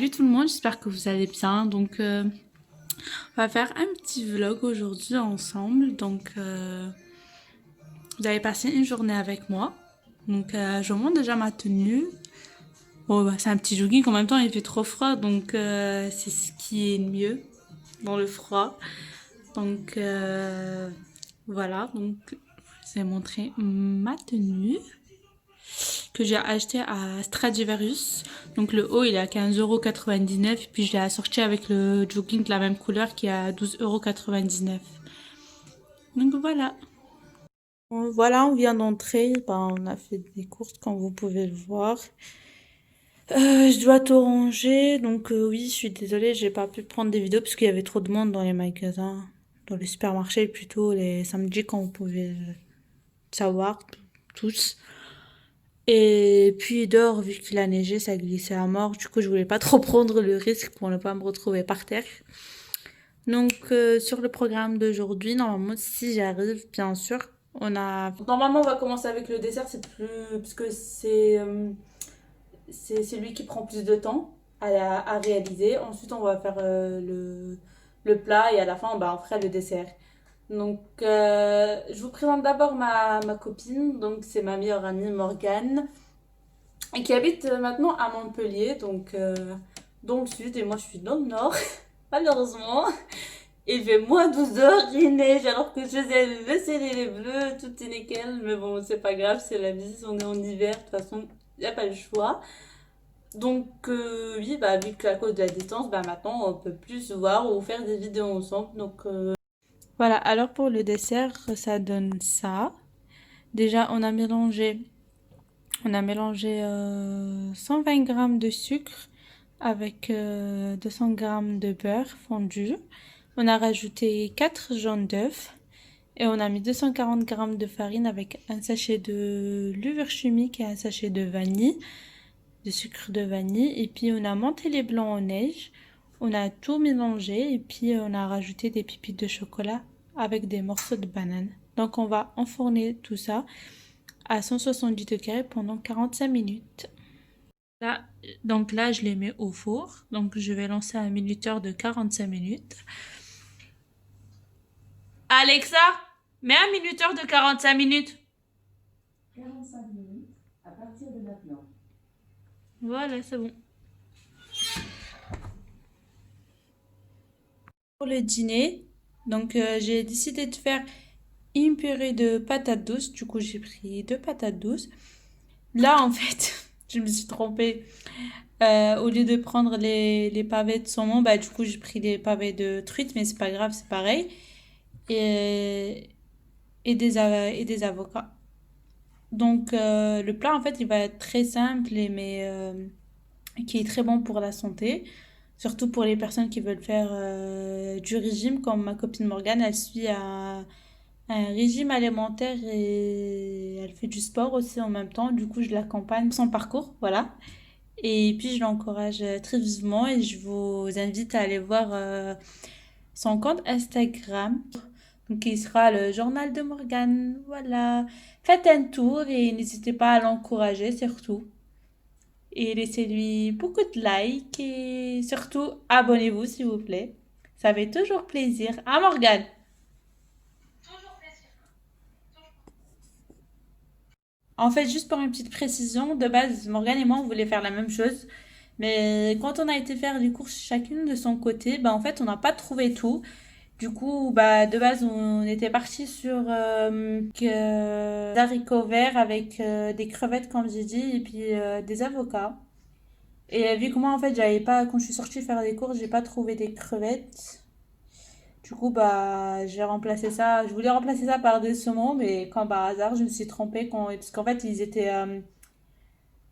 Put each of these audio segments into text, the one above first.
Salut tout le monde, j'espère que vous allez bien. On va faire un petit vlog aujourd'hui ensemble. Vous allez passer une journée avec moi. Je vous montre déjà ma tenue. Bon, bah, c'est un petit jogging, en même temps il fait trop froid, c'est ce qui est mieux dans le froid. Donc euh, voilà, je vais montrer ma tenue que j'ai acheté à Stradivarius. Donc le haut il est à 15,99 € et puis je l'ai assorti avec le jogging de la même couleur qui est à 12,99 €. Donc voilà. Voilà, on vient d'entrer. Ben, on a fait des courses comme vous pouvez le voir. Je dois tout ranger. Oui, je suis désolée, j'ai pas pu prendre des vidéos parce qu'il y avait trop de monde dans les magasins, dans les supermarchés plutôt les samedis quand vous pouvez le savoir tous. Et puis dehors, vu qu'il a neigé, ça glissait à mort. Du coup, je voulais pas trop prendre le risque pour ne pas me retrouver par terre. Sur le programme d'aujourd'hui, normalement, si j'arrive, bien sûr, Normalement, on va commencer avec le dessert, c'est plus... Parce que c'est celui qui prend plus de temps à réaliser. Ensuite, on va faire le plat et à la fin, bah, on fera le dessert. Je vous présente d'abord ma copine. Donc, c'est ma meilleure amie Morgane et qui habite maintenant à Montpellier, dans le sud, et moi je suis dans le nord, malheureusement. Il fait moins 12 heures, il neige, alors que je faisais le ciel et les bleus, tout est nickel, mais bon, c'est pas grave, c'est la vie, on est en hiver, de toute façon, il n'y a pas le choix. Oui, bah, vu qu'à cause de la distance, bah, maintenant, on peut plus se voir ou faire des vidéos ensemble, Voilà, alors pour le dessert, ça donne ça. Déjà, on a mélangé 120 grammes de sucre avec 200 grammes de beurre fondu. On a rajouté 4 jaunes d'œufs et on a mis 240 grammes de farine avec un sachet de levure chimique et un sachet de vanille, de sucre de vanille. Et puis on a monté les blancs en neige. On a tout mélangé et puis on a rajouté des pépites de chocolat avec des morceaux de banane. Donc on va enfourner tout ça à 170 degrés pendant 45 minutes. Là, je les mets au four. Donc, je vais lancer un minuteur de 45 minutes. Alexa, mets un minuteur de 45 minutes. 45 minutes à partir de maintenant. Voilà, c'est bon. Pour le dîner, j'ai décidé de faire une purée de patates douces. Du coup, j'ai pris 2 patates douces. Là, en fait, je me suis trompée. Au lieu de prendre les pavés de saumon, bah, du coup, j'ai pris les pavés de truite, mais c'est pas grave, c'est pareil. Et, et des avocats. Le plat, en fait, il va être très simple, mais qui est très bon pour la santé. Surtout pour les personnes qui veulent faire du régime, comme ma copine Morgane, elle suit un régime alimentaire et elle fait du sport aussi en même temps. Du coup, je l'accompagne pour son parcours, voilà. Et puis, je l'encourage très vivement et je vous invite à aller voir son compte Instagram. Donc, il sera le journal de Morgane. Voilà. Faites un tour et n'hésitez pas à l'encourager surtout. Et laissez-lui beaucoup de likes et surtout abonnez-vous s'il vous plaît. Ça fait toujours plaisir. À Morgane. En fait, juste pour une petite précision, de base, Morgane et moi, on voulait faire la même chose. Mais quand on a été faire les courses chacune de son côté, bah en fait, on n'a pas trouvé tout. Du coup, bah de base, on était parti sur des haricots verts avec des crevettes, comme j'ai dit, et puis des avocats. Et vu que moi, en fait, j'avais pas, quand je suis sortie faire des courses, j'ai pas trouvé des crevettes. Du coup, bah, j'ai remplacé ça. Je voulais remplacer ça par des saumons, mais comme par hasard, je me suis trompée parce qu'en fait, ils étaient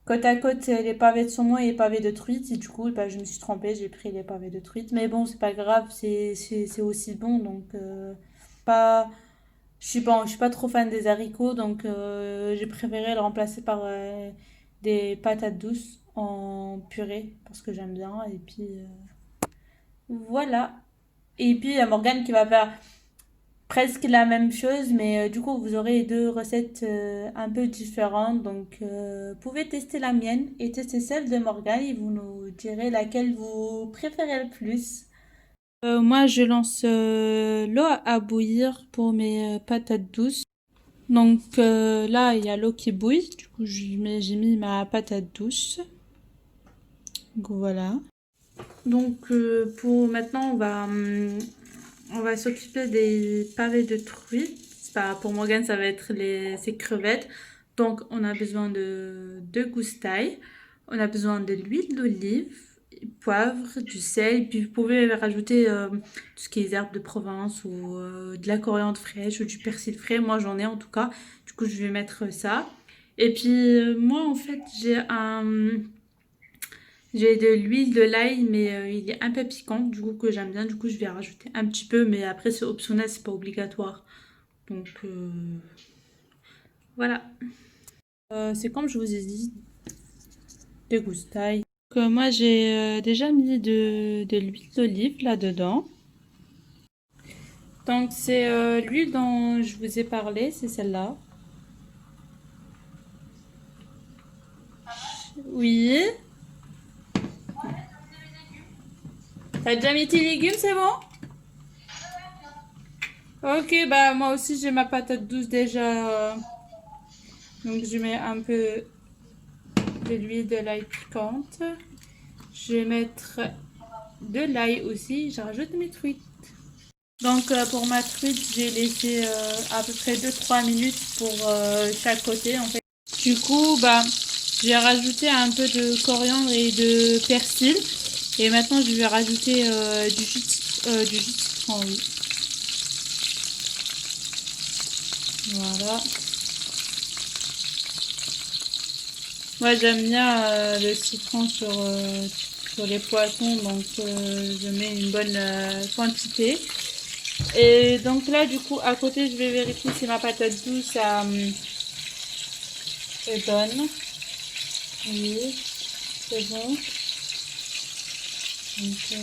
côte à côte, les pavés de saumon et les pavés de truite. Et du coup, bah, je me suis trompée, j'ai pris les pavés de truite. Mais bon, c'est pas grave, c'est aussi bon. Pas, je suis pas trop fan des haricots, j'ai préféré le remplacer par des patates douces en purée parce que j'aime bien. Et puis voilà. Et puis il y a Morgane qui va faire presque la même chose, mais du coup, vous aurez deux recettes un peu différentes. Donc, vous pouvez tester la mienne et tester celle de Morgane et vous nous direz laquelle vous préférez le plus. Moi, je lance l'eau à bouillir pour mes patates douces. Donc là, il y a l'eau qui bouille. Du coup, j'ai mis ma patate douce. Donc voilà. Donc pour maintenant, on va s'occuper des pavés de truite. Pour Morgane, ça va être ses crevettes. Donc on a besoin de deux gousses d'ail. On a besoin de l'huile d'olive, poivre, du sel. Puis vous pouvez rajouter tout ce qui est herbes de Provence ou de la coriandre fraîche ou du persil frais. Moi j'en ai en tout cas. Du coup je vais mettre ça. Et puis moi en fait j'ai de l'huile de l'ail, mais il est un peu piquant, du coup que j'aime bien. Du coup je vais rajouter un petit peu, mais après c'est optionnel, c'est pas obligatoire. Donc voilà. C'est comme je vous ai dit, de goustaille. Donc, moi j'ai déjà mis de l'huile d'olive là-dedans. Donc c'est l'huile dont je vous ai parlé, c'est celle-là. Oui. T'as déjà mis tes légumes, c'est bon? Ok, bah moi aussi j'ai ma patate douce déjà. Donc je mets un peu de l'huile de l'ail piquante. Je vais mettre de l'ail aussi. Je rajoute mes truites. Donc pour ma truite, j'ai laissé à peu près 2-3 minutes pour chaque côté en fait. Du coup, bah, j'ai rajouté un peu de coriandre et de persil. Et maintenant, je vais rajouter du jus de citron, oui. Voilà. Moi, j'aime bien le citron sur les poissons, donc je mets une bonne quantité. Et donc là, du coup, à côté, je vais vérifier si ma patate douce est bonne. Oui, c'est bon. Donc,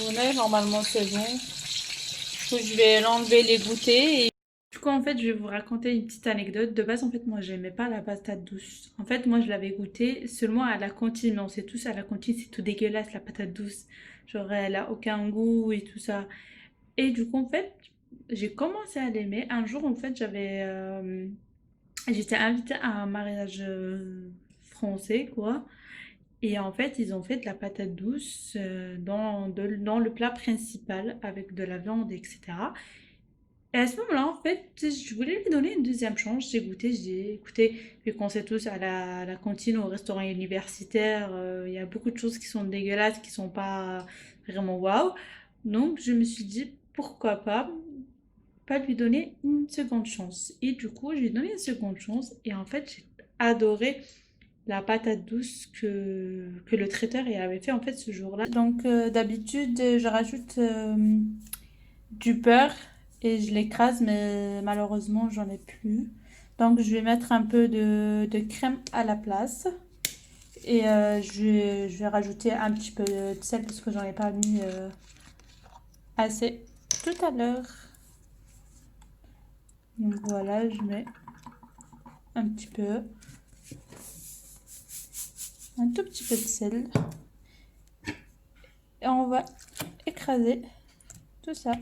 voilà, normalement, c'est bon. Du coup, je vais l'enlever, les goûter. Et... Du coup, en fait, je vais vous raconter une petite anecdote. De base, en fait, moi, j'aimais pas la patate douce. En fait, moi, je l'avais goûtée seulement à la cantine. Mais on sait tous, à la cantine, c'est tout dégueulasse, la patate douce. Genre, elle a aucun goût et tout ça. Et du coup, en fait, j'ai commencé à l'aimer. Un jour, en fait, j'étais invitée à un mariage français, quoi. Et en fait, ils ont fait de la patate douce dans le plat principal avec de la viande, etc. Et à ce moment-là, en fait, je voulais lui donner une deuxième chance. J'ai goûté, j'ai dit, écoutez, vu qu'on sait tous à la cantine, au restaurant universitaire, il y a beaucoup de choses qui sont dégueulasses, qui sont pas vraiment waouh. Donc, je me suis dit, pourquoi pas lui donner une seconde chance. Et du coup, je lui ai donné une seconde chance. Et en fait, j'ai adoré la patate douce que le traiteur avait fait en fait ce jour-là. Donc, d'habitude, je rajoute du beurre et je l'écrase, mais malheureusement, j'en ai plus. Donc, je vais mettre un peu de crème à la place. Et je vais rajouter un petit peu de sel parce que j'en ai pas mis assez tout à l'heure. Donc voilà, je mets un petit peu, un tout petit peu de sel. Et on va écraser tout ça.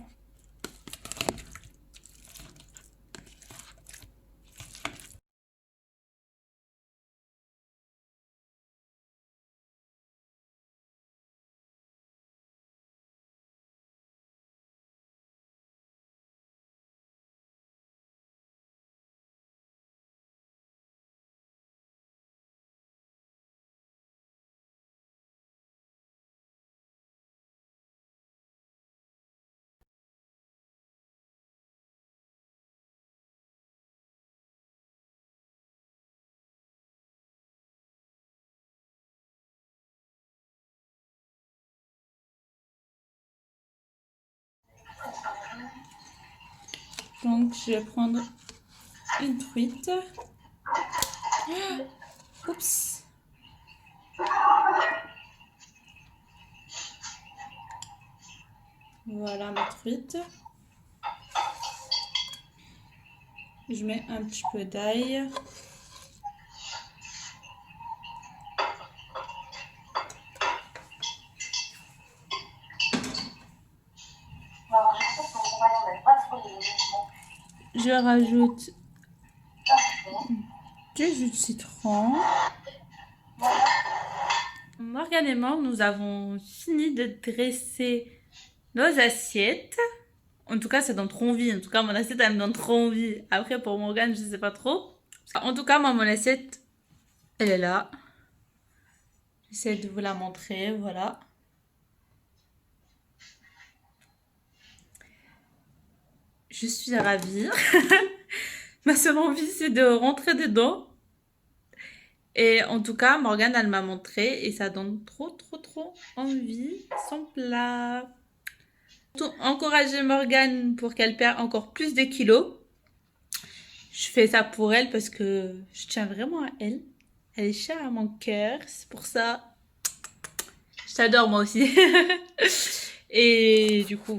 Donc je vais prendre une truite. Oups. Voilà ma truite. Je mets un petit peu d'ail. Alors, je sais que mon compagnon n'aime pas trop les légumes. Je rajoute Parfait. du jus de citron. Voilà. Morgane et moi, nous avons fini de dresser nos assiettes. En tout cas, ça donne trop envie. En tout cas, mon assiette, elle me donne trop envie. Après, pour Morgane, je sais pas trop. En tout cas, moi, mon assiette, elle est là. J'essaie de vous la montrer, voilà. Je suis ravie. Ma seule envie, c'est de rentrer dedans. Et en tout cas, Morgane, elle m'a montré et ça donne trop envie son plat. Encourager Morgane pour qu'elle perde encore plus de kilos. Je fais ça pour elle parce que je tiens vraiment à elle. Elle est chère à mon cœur. C'est pour ça, je t'adore moi aussi. Et du coup,